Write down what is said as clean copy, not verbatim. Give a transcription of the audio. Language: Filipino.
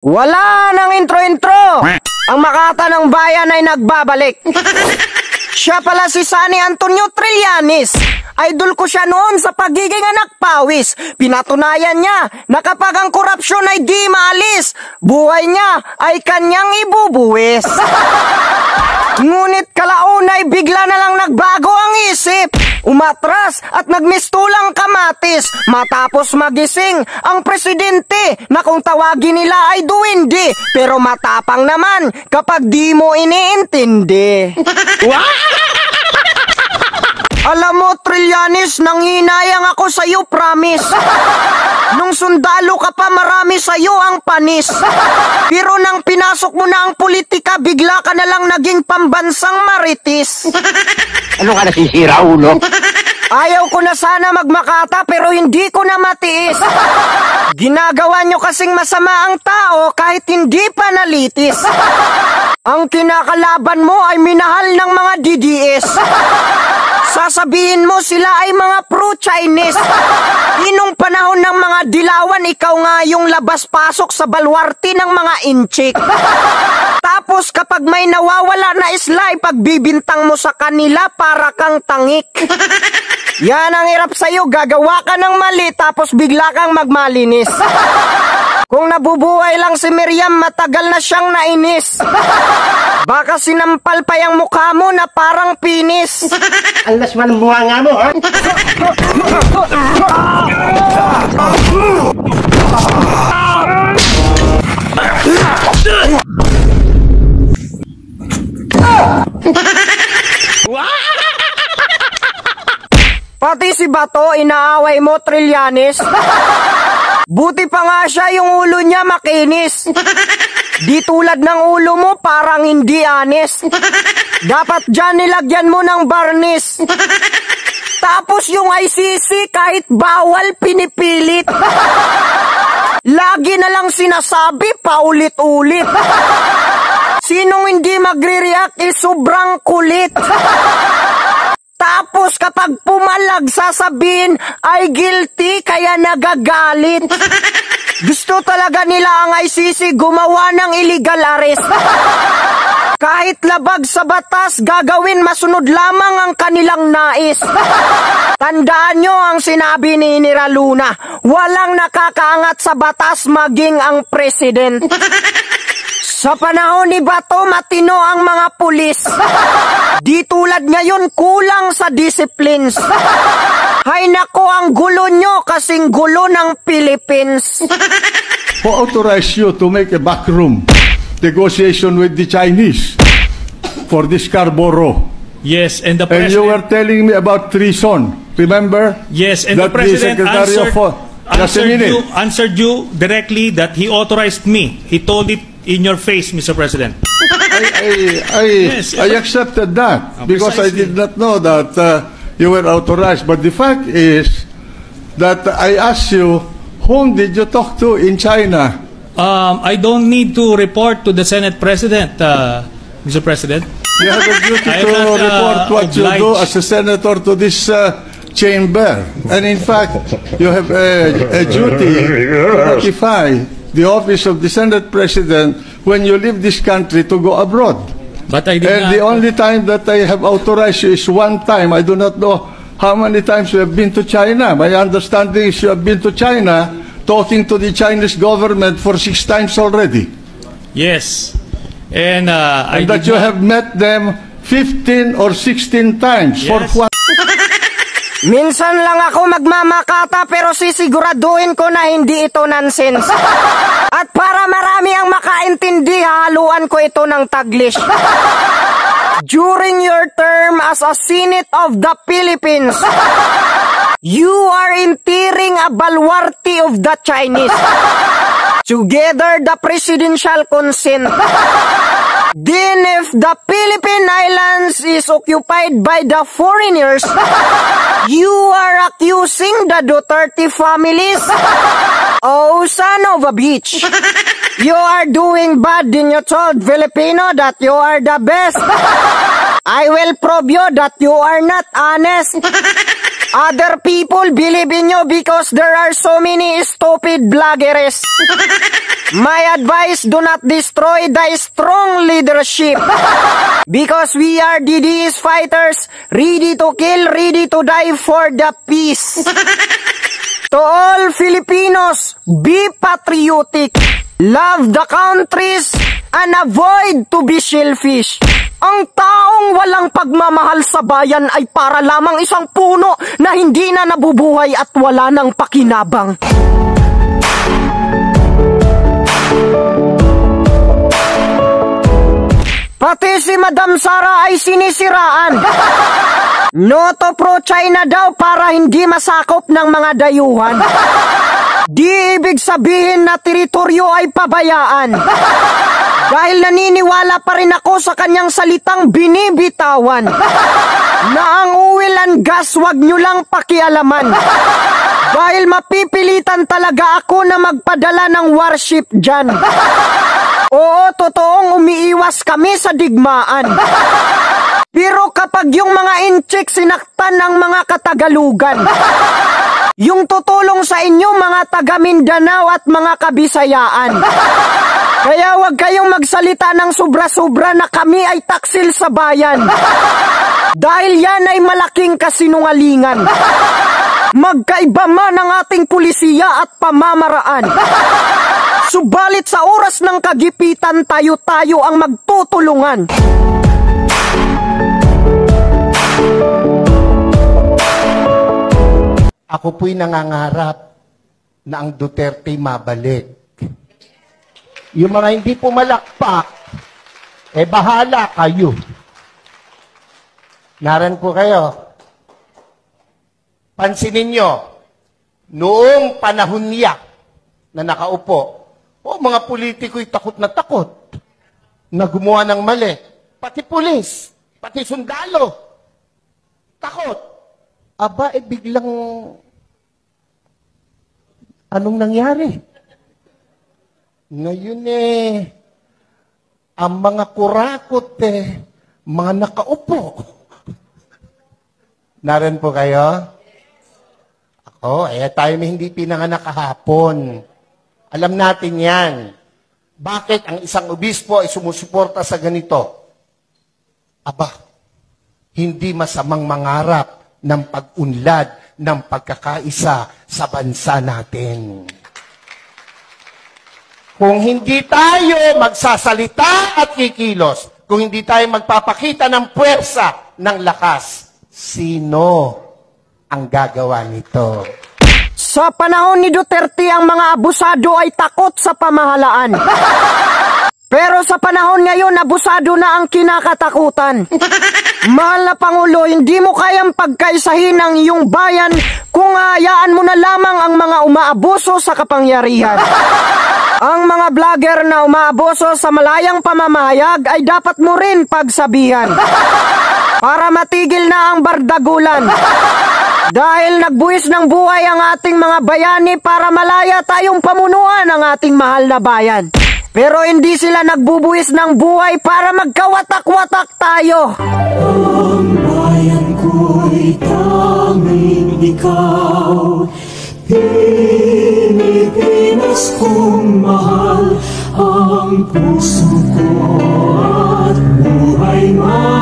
Wala nang intro-intro. Ang Makata ng Bayan ay nagbabalik. Siya pala si Sunny Antonio Trillanes. Idol ko siya noon sa pagiging anak pawis. Pinatunayan niya na kapag ang korupsyon ay di maalis, buhay niya ay kanyang ibubuwis. Ngunit kalaunay bigla na lang nagbago ang isip. Umatras at nagmistulang kamatis matapos magising ang presidente na kung tawagin nila ay duwindi, pero matapang naman kapag di mo iniintindi. Alam mo, Trillanes, nanghinayang ako sa'yo, promise. Nung sundalo ka pa, marami sa'yo ang panis. Pero nang pinasok mo na ang politika, bigla ka na lang naging pambansang maritis. Ano ka nasisira, ulo? Ayaw ko na sana magmakata pero hindi ko na matiis. Ginagawa nyo kasing masama ang tao kahit hindi pa nalitis. Ang kinakalaban mo ay minahal ng mga DDS. Sasabihin mo sila ay mga pro-Chinese. Inong panahon ng mga dilawan, ikaw nga yung labas-pasok sa balwarte ng mga inchik. Tapos kapag may nawawala na isla, pagbibintang mo sa kanila para kang tangik. Yan ang hirap sa'yo, gagawa ka ng mali tapos bigla kang magmalinis. Kung nabubuhay lang si Miriam, matagal na siyang nainis. Baka sinampal pa yung mukha mo na parang pinis. Alas man ang buha nga mo, ha? Pati si Bato, inaaway mo, Trillanes. Buti pa nga siya, yung ulo niya makinis. Di tulad ng ulo mo, parang hindi honest. Dapat dyan nilagyan mo ng barnis. Tapos yung ICC, kahit bawal, pinipilit. Lagi na lang sinasabi, paulit-ulit. Sinong hindi magre-react, sobrang kulit. Tapos kapag pumalag, sasabihin ay guilty kaya nagagalit. Gusto talaga nila ang ICC gumawa ng illegal arrest. Kahit labag sa batas, gagawin masunod lamang ang kanilang nais. Tandaan nyo ang sinabi ni Nira Luna, walang nakakaangat sa batas maging ang president. Sa panahon ni Bato, matino ang mga pulis. Di tulad ngayon, kulang sa disciplines. Hay nako, ang gulo nyo kasing gulo ng Philippines. Who authorized you to make a backroom negotiation with the Chinese for this Scarborough? Yes, and the And president... you were telling me about treason, remember? Yes, and the president answered you directly that he authorized me. He told it in your face, Mr. President. I accepted that because I did not know that you were authorized. But the fact is that I asked you, whom did you talk to in China? I don't need to report to the Senate President, Mr. President. You have a duty to report what you do as a senator to this chamber. And in fact, you have a duty to notify the office of the Senate President when you leave this country to go abroad. But I did and not. The only time that I have authorized you is one time. I do not know how many times you have been to China. My understanding is you have been to China talking to the Chinese government for 6 times already. Yes. And that you have met them 15 or 16 times. Yes. For what? Minsan lang ako magmamakata pero sisiguraduhin ko na hindi ito nonsense. At para marami ang makaintindi, haluan ko ito ng Taglish. During your term as a Senate of the Philippines, you are entering a baluarte of the Chinese. Together the presidential consent. Then if the Philippine Islands is occupied by the foreigners, you are accusing the Duterte families. Oh, son of a bitch. You are doing bad and you told Filipino that you are the best. I will prove you that you are not honest. Other people believe in you because there are so many stupid vloggers. My advice, do not destroy the strong leadership. Because we are DDS fighters, ready to kill, ready to die for the peace. To all Filipinos, be patriotic. Love the countries and avoid to be selfish. Ang taong walang pagmamahal sa bayan ay para lamang isang puno na hindi na nabubuhay at wala nang pakinabang. Pati si Madam Sara ay sinisiraan. No to pro-China daw para hindi masakop ng mga dayuhan. Di ibig sabihin na teritoryo ay pabayaan. Dahil naniniwala pa rin ako sa kanyang salitang binibitawan. Na ang oil and gas wag nyo lang pakialaman. Dahil mapipilitan talaga ako na magpadala ng warship dyan. Oo, totoong umiiwas kami sa digmaan. Pero kapag yung mga inchik sinaktan ng mga Katagalugan, yung tutulong sa inyo mga taga Mindanao at mga Kabisayaan. Kaya wag kayong magsalita ng sobra-sobra na kami ay taksil sa bayan. Dahil yan ay malaking kasinungalingan. Magkaiba man ang ating pulisiya at pamamaraan. Subalit sa oras ng kagipitan, tayo-tayo ang magtutulungan. Ako po'y nangangarap na ang Duterte mabalik. Yung mga hindi pumalakpak, bahala kayo. Naran po kayo. Pansinin nyo, noong panahon niya na nakaupo, mga politiko'y takot na gumawa ng mali. Pati pulis, pati sundalo, takot. Aba, biglang, anong nangyari? Ngayon ang mga kurakot mga nakaupo. Naran po kayo? Ako, tayo may hindi pinanganak kahapon. Alam natin yan. Bakit ang isang obispo ay sumusuporta sa ganito? Aba, hindi masamang mangarap ng pag-unlad ng pagkakaisa sa bansa natin. Kung hindi tayo magsasalita at kikilos, kung hindi tayo magpapakita ng puwersa, ng lakas, sino ang gagawa nito? Sa panahon ni Duterte, ang mga abusado ay takot sa pamahalaan. Pero sa panahon ngayon, abusado na ang kinakatakutan. Mahal na Pangulo, hindi mo kayang pagkaisahin ang iyong bayan kung hayaan mo na lamang ang mga umaabuso sa kapangyarihan. Ang mga vlogger na umaabuso sa malayang pamamahayag ay dapat mo rin pagsabihan. Para matigil na ang bardagulan. Dahil nagbuwis ng buhay ang ating mga bayani para malaya tayong pamunuan ang ating mahal na bayan. Pero hindi sila nagbubuwis ng buhay para magkawatak-watak tayo. Ang bayan ko'y tanging ikaw, Pilipinas kong mahal, ang puso ko at buhay mo.